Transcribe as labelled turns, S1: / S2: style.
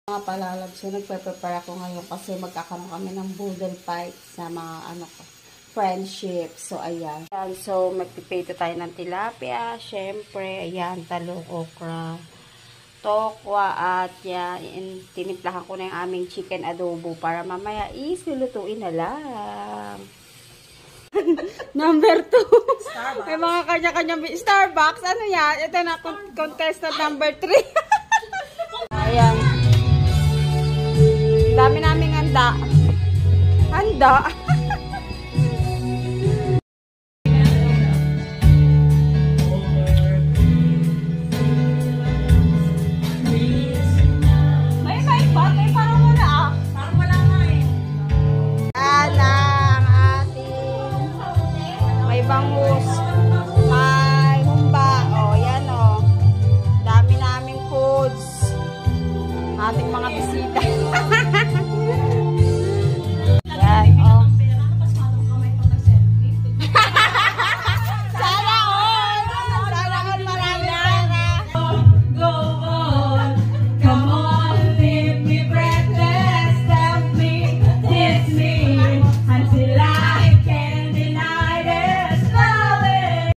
S1: Mga palalab, so nagpe-prepare ako ngayon kasi magkakaroon kami ng boodle fight sa mga friendship. So, ayan. So, magpipito tayo ng tilapia. Syempre, ayan, talong, okra, tokwa, at yan, tinimplahan ko na yung aming chicken adobo para mamaya lutuin na lang. Number 2. May mga kanya-kanya Starbucks. Ano yan? Ito na, contestant number 3. Ayan. Dami naming handa. Handa. May mic ba? May parang wala ah. Parang wala nga eh. Yan ang ating may bangus. May humba. O, yan o. Dami naming foods. Ating mga bisita.